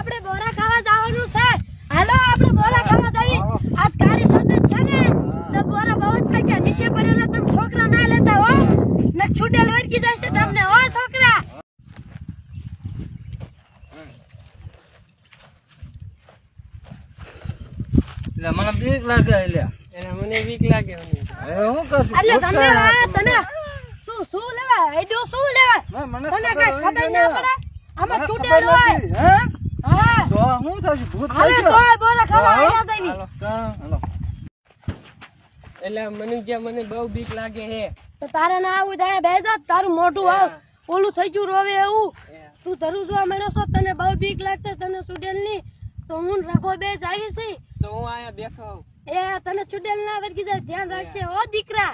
આપણે બોરા ખાવા જવાનું છે. હાલો આપણે બોરા ખાવા જાવી. આજ કાળી સોતે છે ને તો બોરા બહુ જ ખાઈ નીચે પડેલા તમે છોકરા ના લેતા હો ને છૂટેલ વરકી જશે તમને હો છોકરા. એટલે મને બીક લાગે એટલે મને બીક લાગે હું કશું એટલે તમે તું શું લેવા આઈડો શું લેવા મને તને કઈ ખબર ના પડે આમાં છૂટેલ હોય. હે હા તો હું થશે ભૂત હાલે થઈ તો ગયો બોરા ખાવા આયા દેવી. હાલો એટલે મને બહુ બીક લાગે હે. તો તારે ના આવું થાય બેજા તારું મોઢું આવ ઓલું થઈ ગયું રોવે એવું તું ધરું જોવા મળ્યો છો તને બહુ બીક લાગશે તને ચૂડેલ ની તો હું રગો બે જ આવી છી તો હું આયા બેઠો એ તને ચૂડેલ ના વર્ગી જાય ધ્યાન રાખશે ઓ દીકરા.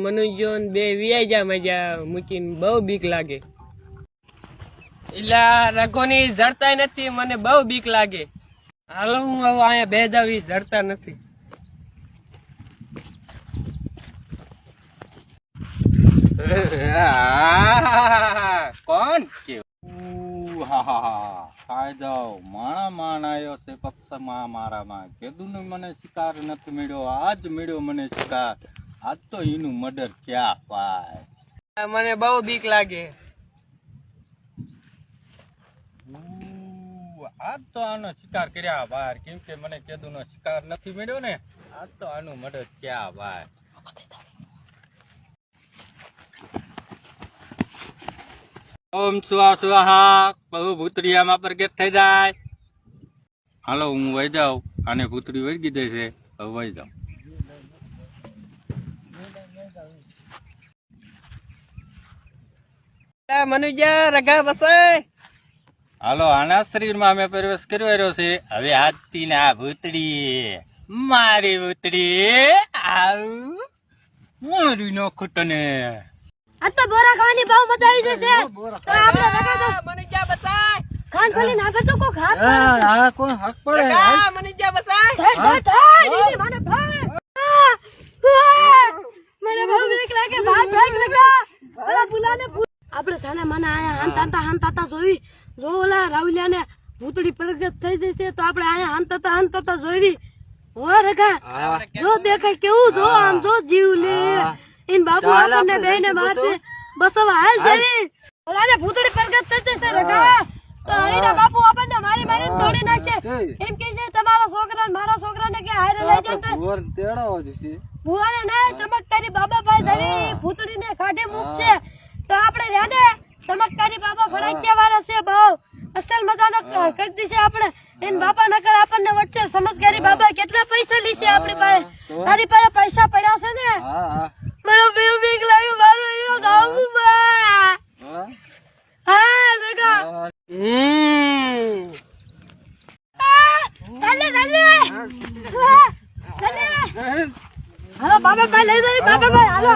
મનુજ્યોન બે વિયાઈ જા મજા મૂકીને બહુ બીક લાગે. એટલે રઘોની જડતા નથી મને બહુ બીક લાગે. હાલો હું હવે અહીંયા બે જાવી જડતા નથી. કોણ કે ખાઈ જાવ માણા આવ્યો તે પક્ષમાં મારામાં કીધું ને મને શિકાર નથી મળ્યો આજ મળ્યો મને શિકાર આજ તો એનું મર્ડર ક્યાં પાય. મને બહુ બીક લાગે. આજ તો આનો શિકાર કર્યા બહાર કેમ કે મને કીધું નો શિકાર નથી મળ્યો ને આજ તો આનું મર્ડર ક્યાં પાય. ઓમ સ્વાહા બહુ ભૂતરીયામાં પ્રગટ થઈ જાય. હાલો હું વહી જાઉં અને ભૂતરી વળગી દે છે હવે વહી જાઉં. મનુજા રગા બસાય. હાલો આના શરીરમાં અમે પ્રવેશ કર્યો રહ્યો છે હવે આજથી ના ભૂતડી મારી ભૂતડી આવ મારી નો ખોટને. આ તો બોરા ખાવાની બહુ મજા આવી જશે તો આપણે રગા તો મનુજા બસાય. ખાન ખોલીને આગળ તો કોક હાથ પડે હા કોણ હક પડે રગા મનુજા બસાય. ધડ નીની મને ભાગ મને બહુ બીક લાગે ભાગ રગા ઓલા બુલાને આપણે સાના માના આયા હંતાતા જોઈ જો ઓલા રાવલિયા ને ભૂતડી પ્રગટ થઈ જશે તો આપણે આયા હંતાતા જોઈ હો રગા જો દેખાય કેવું જો આમ જો જીવ લે इन बाबू आपने बेने मारसे बसवा हाल जेवी ओलाने भूतड़ी प्रगट થઈ જશે રગા તો હરીના બાપુ આપણને મારી તોડી નાખશે એમ કે છે તમારા છોકરાને મારા છોકરાને કે હારે લઈ જતા ભુવર તેડાવો દીસી ભુવાને ના ચમત્કારી બાબા ભાઈ જવી ભૂતડીને કાઢે મૂકશે તો આપણે રેને ચમત્કારી બાબા ભડાક્યા વાળા છે બહુ અસલ મજાનો કરી દીશે આપણે એન બાપા નકર આપણને વચ્ચે ચમત્કારી બાબા કેટલા પૈસા લીશે આપણી પાસે તારી પાસે પૈસા પડ્યા છે ને હા મને બીક લાગ્યું મારું યો ગાવું બા હા રગા ચાલે હાલો બાબા ભાઈ લઈ જાય બાબા ભાઈ હાલો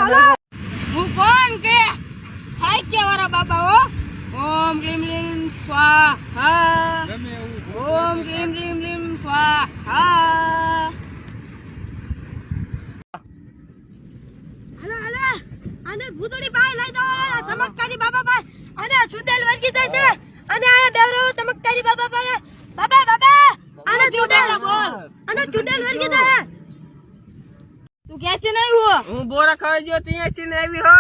હું કોણ કે ખાઈ કે વાળા બાબા હો ઓમ ક્લીમ ક્લીમ સ્વાહા ઓમ ક્લીમ ક્લીમ સ્વાહા અને ભૂતડી ભાઈ લઈ જાઓ ચમત્કારી બાબા ભાઈ અને ચૂડેલ વર્ગી જશે અને આ બેવરો ચમત્કારી બાબા ભાઈ બાબા અને ચૂડેલ બોલ અને ચૂડેલ વર્ગી જશે તું ક્યાંથી નહીં હો હું બોરા ખાઈ ગયો ત્યાંથી ને આવી હો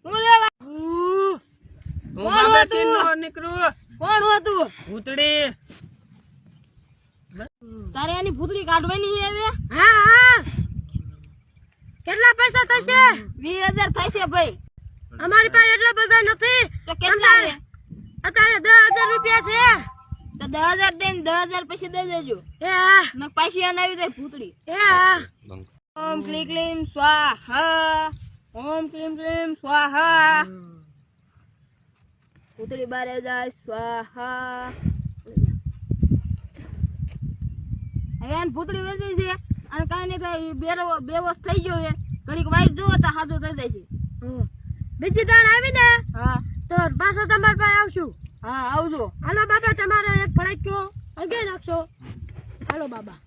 હું લેવા હું બાબાથી નો નીકળું. કોણ હો તું ભૂતડી તારે એની ભૂતડી કાઢવાની આવે હા કેટલા પૈસા થશે 20000 થશે ભાઈ અમારી પાસે એટલા બધા નથી તો કેટલા છે અત્યારે 10000 રૂપિયા છે તો 10000 દઈને 10000 પછી દઈ દેજો એ હા ન પાછી આને આવી જાય ભૂતડી એ હા ઓમ ક્લીમ ક્લીમ સ્વાહા ઓમ ક્લીમ ક્લીમ સ્વાહા ભૂતડી બાર આવી જાય સ્વાહા હવે ભૂતડી વેચી છે અને કઈ નહીં થાય બેવસ થઈ ગયો છે ઘડીક વાઈટ જુઓ તો સાદું થઈ જાય છે બીજી દાણ આવી ને હા તો પાછા તમારા પાસે આવશું હા આવજો હાલો બાબા તમારે એક ફડાક્યો અગે નાખશો હાલો બાબા